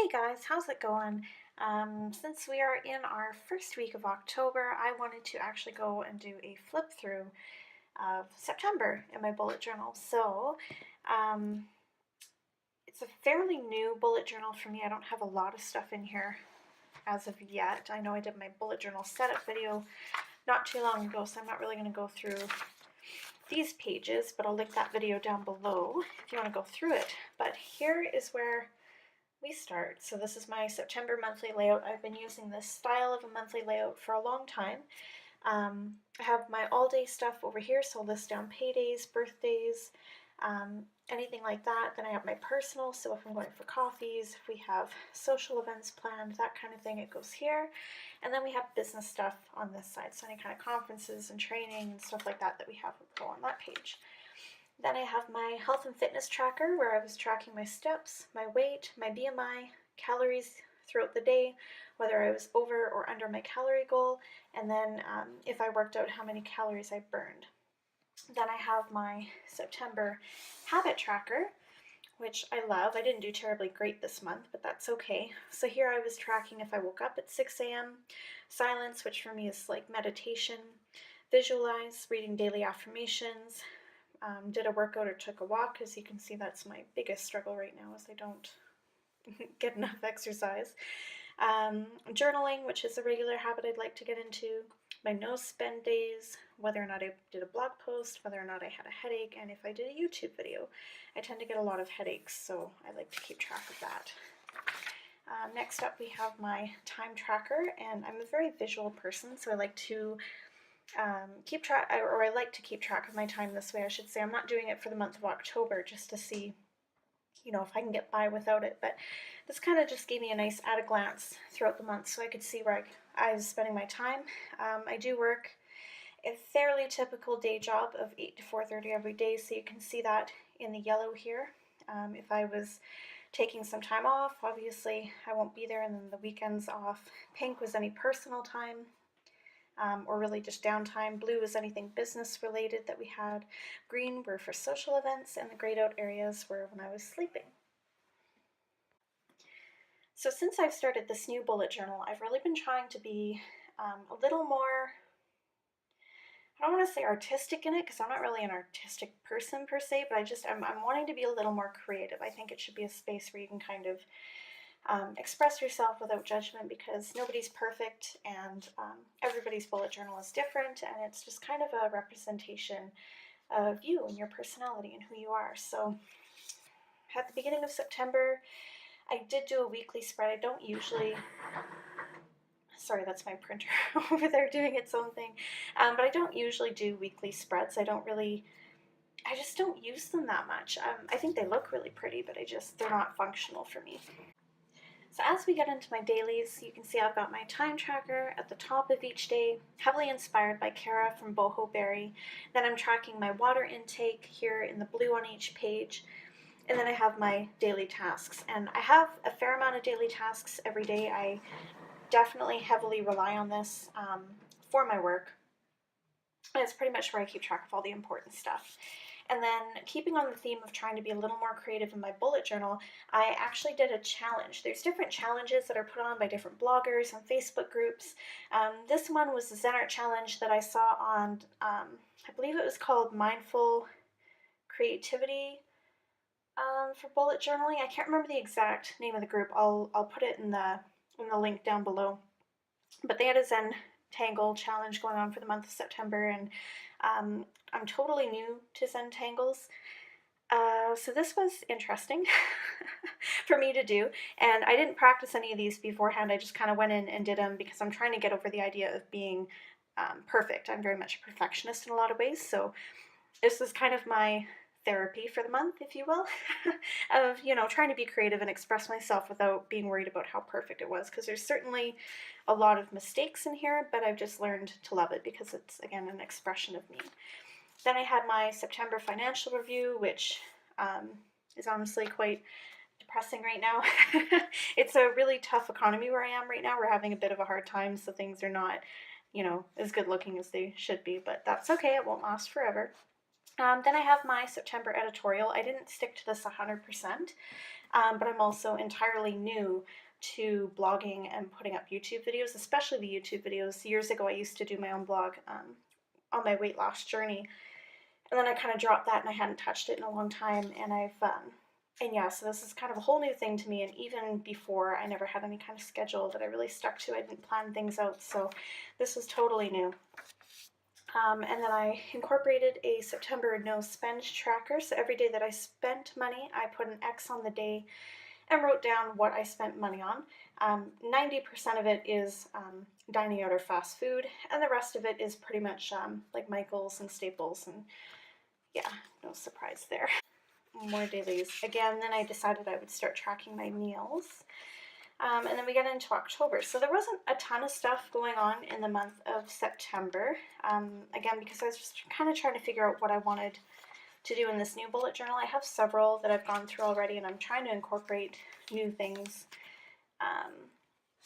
Hey guys, how's it going? Since we are in our first week of October, I wanted to actually go and do a flip through of September in my bullet journal. Um, it's a fairly new bullet journal for me. I don't have a lot of stuff in here as of yet. I know I did my bullet journal setup video not too long ago, so I'm not really going to go through these pages, but I'll link that video down below if you want to go through it. But here is where we start. So this is my September monthly layout. I've been using this style of a monthly layout for a long time. I have my all-day stuff over here, so I'll list down paydays, birthdays, anything like that. Then I have my personal, so if I'm going for coffees, if we have social events planned, that kind of thing, it goes here. And then we have business stuff on this side, so any kind of conferences and training and stuff like that that we have go on that page. Then I have my health and fitness tracker where I was tracking my steps, my weight, my BMI, calories throughout the day, whether I was over or under my calorie goal, and then if I worked out, how many calories I burned. Then I have my September habit tracker, which I love. I didn't do terribly great this month, but that's okay. So here I was tracking if I woke up at 6 a.m., silence, which for me is like meditation, visualize, reading daily affirmations, did a workout or took a walk. As you can see, that's my biggest struggle right now, is I don't get enough exercise. Journaling, which is a regular habit I'd like to get into. My no spend days, whether or not I did a blog post, whether or not I had a headache, and if I did a YouTube video. I tend to get a lot of headaches, so I like to keep track of that. Next up, we have my time tracker, and I'm a very visual person, so I like to keep track, or I like to keep track of my time this way, I should say. I'm not doing it for the month of October just to see, if I can get by without it, but this kind of just gave me a nice at a glance throughout the month so I could see where I was spending my time. I do work a fairly typical day job of 8 to 4:30 every day, so you can see that in the yellow here. If I was taking some time off, obviously I won't be there, and then the weekends off. Pink was any personal time, or really just downtime. Blue is anything business related that we had. Green were for social events, and the grayed out areas were when I was sleeping. So since I've started this new bullet journal, I've really been trying to be a little more, I don't want to say artistic in it, because I'm not really an artistic person per se, but I'm wanting to be a little more creative. I think it should be a space where you can kind of express yourself without judgment, because nobody's perfect, and everybody's bullet journal is different, and it's just kind of a representation of you and your personality and who you are. So at the beginning of September, I did do a weekly spread. I don't usually, sorry, that's my printer over there doing its own thing, but I don't usually do weekly spreads. I just don't use them that much. I think they look really pretty, but they're not functional for me. So as we get into my dailies, you can see I've got my time tracker at the top of each day, heavily inspired by Kara from Bujo. Then I'm tracking my water intake here in the blue on each page. And then I have my daily tasks. And I have a fair amount of daily tasks every day. I definitely heavily rely on this for my work. And it's pretty much where I keep track of all the important stuff. And then, keeping on the theme of trying to be a little more creative in my bullet journal, I actually did a challenge. There's different challenges that are put on by different bloggers and Facebook groups. This one was the Zen Art Challenge that I saw on, I believe it was called Mindful Creativity for bullet journaling. I can't remember the exact name of the group. I'll put it in the link down below. But they had a Zen Tangle challenge going on for the month of September, and I'm totally new to Zen Tangles, so this was interesting for me to do, and I didn't practice any of these beforehand. I just kind of went in and did them because I'm trying to get over the idea of being perfect. I'm very much a perfectionist in a lot of ways, so this was kind of my therapy for the month, if you will, of, trying to be creative and express myself without being worried about how perfect it was, because there's certainly a lot of mistakes in here, but I've just learned to love it because it's, again, an expression of me. Then I had my September financial review, which is honestly quite depressing right now. It's a really tough economy where I am right now. We're having a bit of a hard time, so things are not, as good looking as they should be, but that's okay. It won't last forever. Then I have my September editorial. I didn't stick to this 100%. but I'm also entirely new to blogging and putting up YouTube videos, especially the YouTube videos. Years ago, I used to do my own blog on my weight loss journey, and then I kind of dropped that and I hadn't touched it in a long time, and yeah, so this is kind of a whole new thing to me, and even before, I never had any kind of schedule that I really stuck to. I didn't plan things out, so this was totally new. And then I incorporated a September no spend tracker, so every day that I spent money, I put an X on the day and wrote down what I spent money on. 90% of it is dining out or fast food, and the rest of it is pretty much like Michael's and Staples, and yeah, no surprise there. More dailies. Again, then I decided I would start tracking my meals. And then we get into October. So there wasn't a ton of stuff going on in the month of September. Again, because I was just kind of trying to figure out what I wanted to do in this new bullet journal. I have several that I've gone through already, and I'm trying to incorporate new things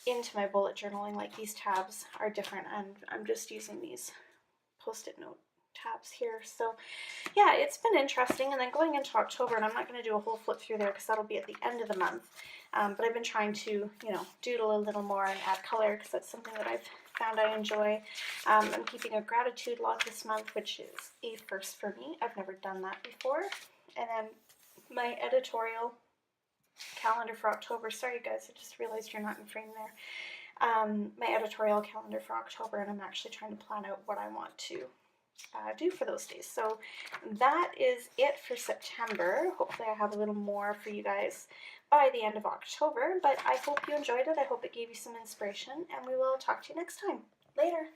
into my bullet journaling. Like these tabs are different, and I'm just using these post-it note tabs here. So yeah, it's been interesting. And then going into October, and I'm not going to do a whole flip through there because that'll be at the end of the month, but I've been trying to, doodle a little more and add color because that's something that I've found I enjoy. I'm keeping a gratitude log this month, which is a first for me. I've never done that before. And then my editorial calendar for October. Sorry guys, I just realized you're not in frame there. My editorial calendar for October, and I'm actually trying to plan out what I want to do for those days. So that is it for September. Hopefully I have a little more for you guys by the end of October, but I hope you enjoyed it. I hope it gave you some inspiration, and we will talk to you next time. Later.